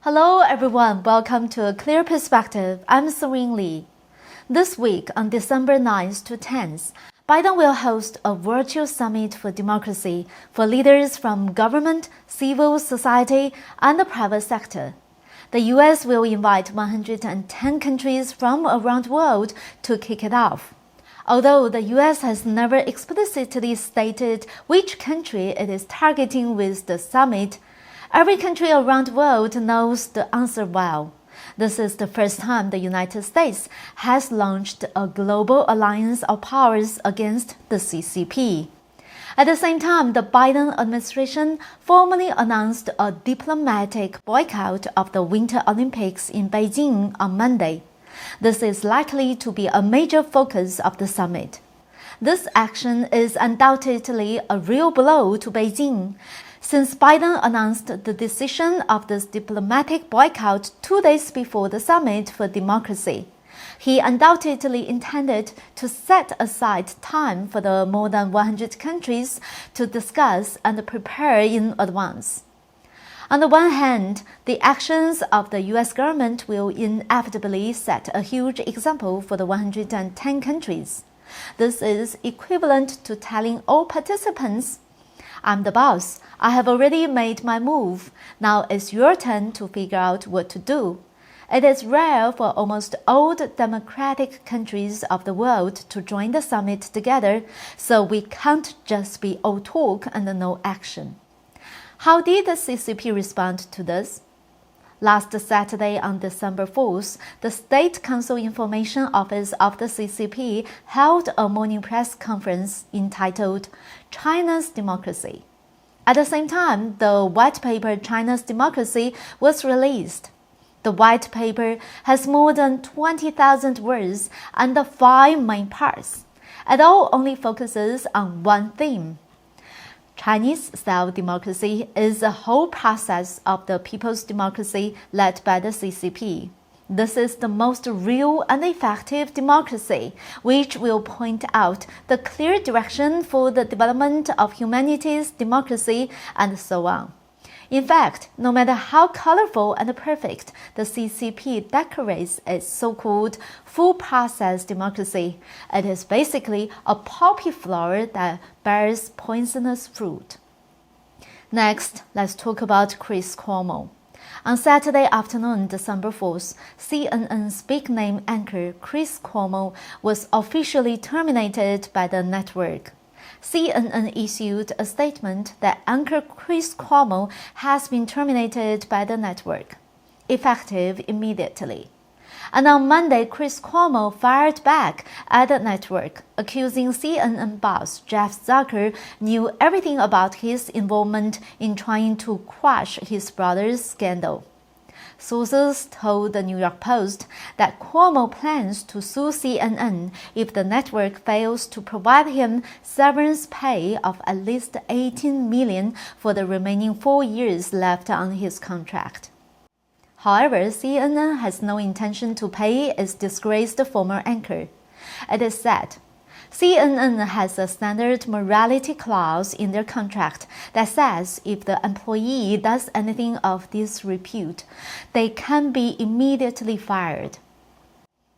Hello everyone, welcome to A Clear Perspective. I'm Serene. This week on December 9th to 10th, Biden will host a virtual summit for democracy for leaders from government, civil society, and the private sector. The U.S. will invite 110 countries from around the world to kick it off. Although the U.S. has never explicitly stated which country it is targeting with the summit, every country around the world knows the answer well. This is the first time the United States has launched a global alliance of powers against the CCP. At the same time, the Biden administration formally announced a diplomatic boycott of the Winter Olympics in Beijing on Monday. This is likely to be a major focus of the summit. This action is undoubtedly a real blow to Beijing, since Biden announced the decision of this diplomatic boycott 2 days before the Summit for Democracy. He undoubtedly intended to set aside time for the more than 100 countries to discuss and prepare in advance. On the one hand, the actions of the U.S. government will inevitably set a huge example for the 110 countries. This is equivalent to telling all participants, "I'm the boss. I have already made my move. Now it's your turn to figure out what to do." It is rare for almost all the democratic countries of the world to join the summit together, so we can't just be all talk and no action. How did the CCP respond to this? Last Saturday on December 4th, the State Council Information Office of the CCP held a morning press conference entitled China's Democracy. At the same time, the white paper China's Democracy was released. The white paper has more than 20,000 words and 5 main parts. It all only focuses on one theme. Chinese-style democracy is the whole process of the people's democracy led by the CCP. This is the most real and effective democracy, which will point out the clear direction for the development of humanity's democracy, and so on. In fact, no matter how colorful and perfect the CCP decorates its so-called full-process democracy, it is basically a poppy flower that bears poisonous fruit. Next, let's talk about Chris Cuomo. On Saturday afternoon, December 4th, CNN's big-name anchor Chris Cuomo was officially terminated by the network. CNN issued a statement that anchor Chris Cuomo has been terminated by the network, effective immediately. And on Monday, Chris Cuomo fired back at the network, accusing CNN boss Jeff Zucker knew everything about his involvement in trying to quash his brother's scandal. Sources told the New York Post that Cuomo plans to sue CNN if the network fails to provide him severance pay of at least $18 million for the remaining 4 years left on his contract. However, CNN has no intention to pay its disgraced former anchor. It is said, CNN has a standard morality clause in their contract that says if the employee does anything of disrepute, they can be immediately fired.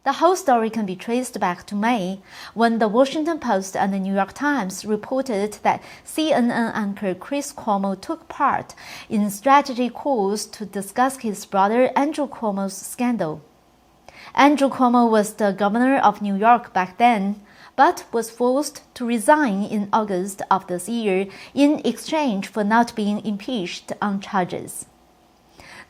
The whole story can be traced back to May, when the Washington Post and the New York Times reported that CNN anchor Chris Cuomo took part in strategy calls to discuss his brother Andrew Cuomo's scandal. Andrew Cuomo was the governor of New York back then, but was forced to resign in August of this year in exchange for not being impeached on charges.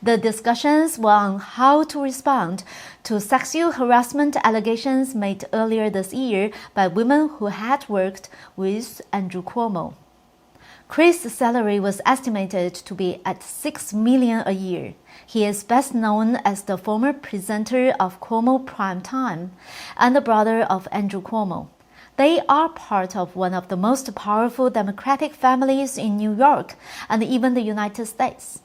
The discussions were on how to respond to sexual harassment allegations made earlier this year by women who had worked with Andrew Cuomo. Chris' salary was estimated to be at $6 million a year. He is best known as the former presenter of Cuomo Prime Time and the brother of Andrew Cuomo. They are part of one of the most powerful Democratic families in New York and even the United States.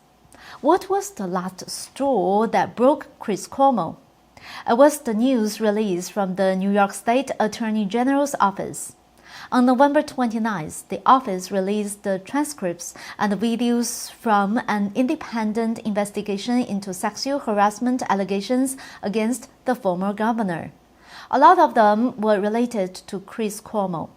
What was the last straw that broke Chris Cuomo? It was the news release from the New York State Attorney General's office. On November 29th, the office released the transcripts and videos from an independent investigation into sexual harassment allegations against the former governor. A lot of them were related to Chris Cuomo.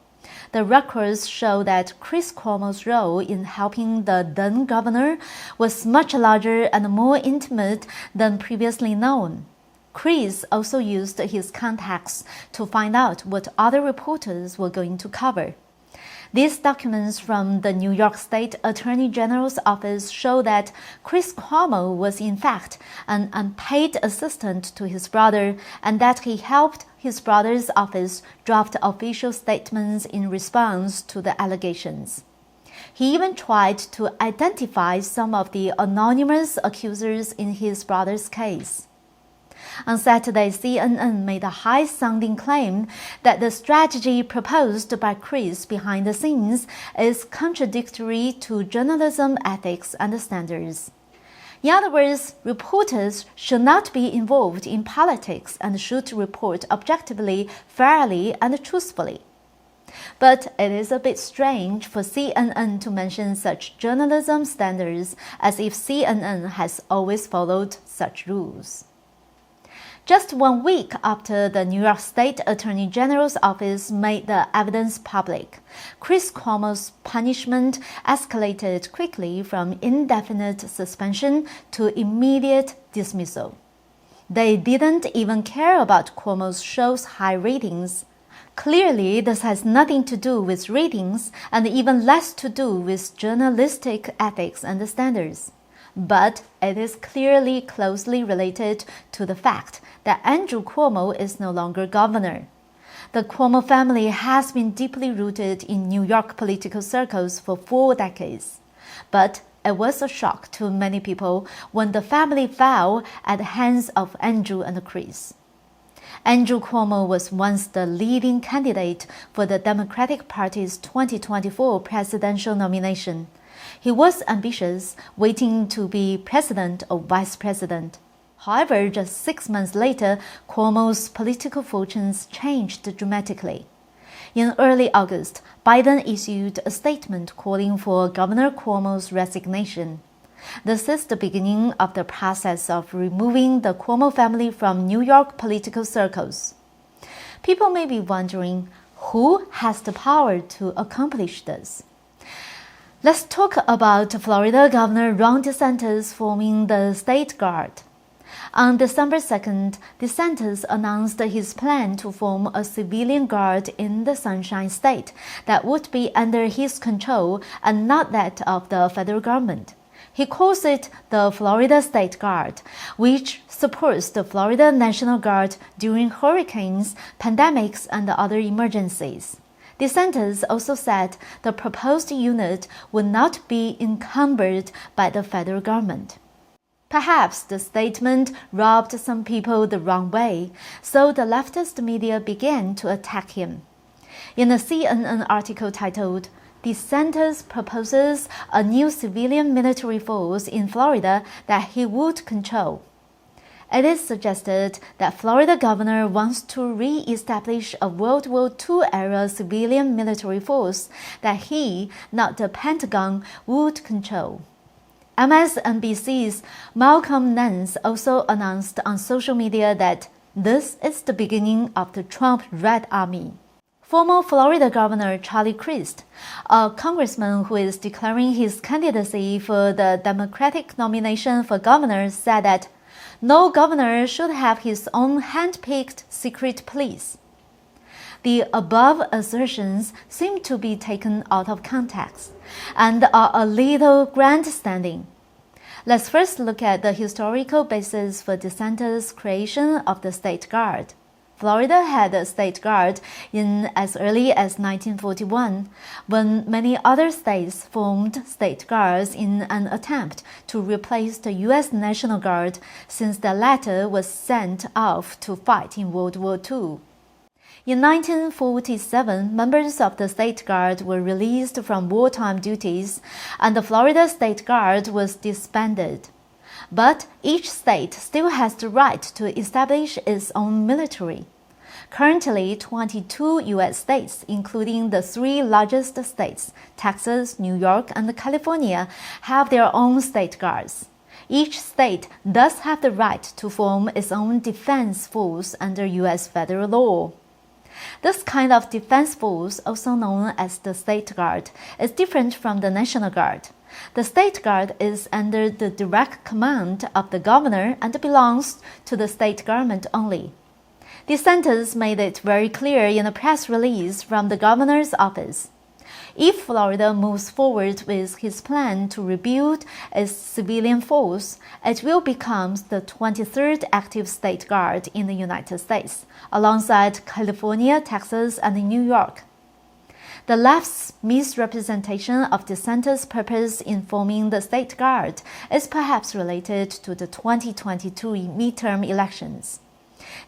The records show that Chris Cuomo's role in helping the then governor was much larger and more intimate than previously known. Chris also used his contacts to find out what other reporters were going to cover. These documents from the New York State Attorney General's office show that Chris Cuomo was in fact an unpaid assistant to his brother and that he helped his brother's office draft official statements in response to the allegations. He even tried to identify some of the anonymous accusers in his brother's case. On Saturday, CNN made a high-sounding claim that the strategy proposed by Chris behind the scenes is contradictory to journalism ethics and standards. In other words, reporters should not be involved in politics and should report objectively, fairly, and truthfully. But it is a bit strange for CNN to mention such journalism standards as if CNN has always followed such rules. Just 1 week after the New York State Attorney General's office made the evidence public, Chris Cuomo's punishment escalated quickly from indefinite suspension to immediate dismissal. They didn't even care about Cuomo's show's high ratings. Clearly, this has nothing to do with ratings and even less to do with journalistic ethics and standards. But it is clearly closely related to the fact that Andrew Cuomo is no longer governor. The Cuomo family has been deeply rooted in New York political circles for 4 decades. But it was a shock to many people when the family fell at the hands of Andrew and Chris. Andrew Cuomo was once the leading candidate for the Democratic Party's 2024 presidential nomination. He was ambitious, waiting to be president or vice president. However, just 6 months later, Cuomo's political fortunes changed dramatically. In early August, Biden issued a statement calling for Governor Cuomo's resignation. This is the beginning of the process of removing the Cuomo family from New York political circles. People may be wondering, who has the power to accomplish this? Let's talk about Florida Governor Ron DeSantis forming the State Guard. On December 2nd, DeSantis announced his plan to form a civilian guard in the Sunshine State that would be under his control and not that of the federal government. He calls it the Florida State Guard, which supports the Florida National Guard during hurricanes, pandemics, and other emergencies. DeSantis also said the proposed unit would not be encumbered by the federal government. Perhaps the statement rubbed some people the wrong way, so the leftist media began to attack him. In a CNN article titled, DeSantis proposes a new civilian military force in Florida that he would control. It is suggested that Florida governor wants to re-establish a World War II-era civilian military force that he, not the Pentagon, would control. MSNBC's Malcolm Nance also announced on social media that this is the beginning of the Trump Red Army. Former Florida Governor Charlie Crist, a congressman who is declaring his candidacy for the Democratic nomination for governor, said that no governor should have his own hand-picked secret police. The above assertions seem to be taken out of context and are a little grandstanding. Let's first look at the historical basis for DeSantis' creation of the State Guard. Florida had a State Guard in as early as 1941, when many other states formed State Guards in an attempt to replace the U.S. National Guard, since the latter was sent off to fight in World War II. In 1947, members of the State Guard were released from wartime duties, and the Florida State Guard was disbanded. But each state still has the right to establish its own military. Currently, 22 U.S. states, including the 3 largest states, Texas, New York, and California, have their own state guards. Each state does have the right to form its own defense force under U.S. federal law. This kind of defense force, also known as the State Guard, is different from the National Guard. The State Guard is under the direct command of the governor and belongs to the state government only. DeSantis made it very clear in a press release from the governor's office. If Florida moves forward with his plan to rebuild its civilian force, it will become the 23rd active state guard in the United States, alongside California, Texas, and New York. The left's misrepresentation of DeSantis' purpose in forming the state guard is perhaps related to the 2022 midterm elections.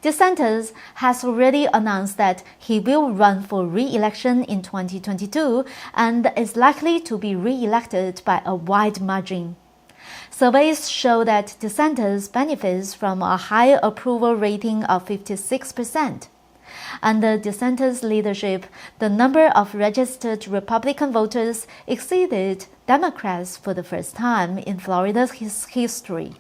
DeSantis has already announced that he will run for re-election in 2022 and is likely to be re-elected by a wide margin. Surveys show that DeSantis benefits from a high approval rating of 56%. Under DeSantis' leadership, the number of registered Republican voters exceeded Democrats for the first time in Florida's history.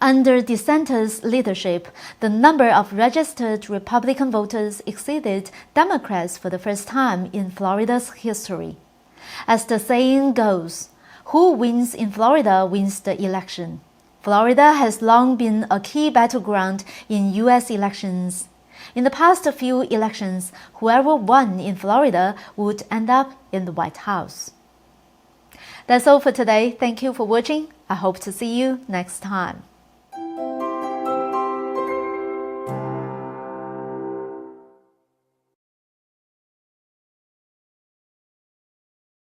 Under DeSantis' leadership, the number of registered Republican voters exceeded Democrats for the first time in Florida's history. As the saying goes, who wins in Florida wins the election. Florida has long been a key battleground in U.S. elections. In the past few elections, whoever won in Florida would end up in the White House. That's all for today. Thank you for watching. I hope to see you next time.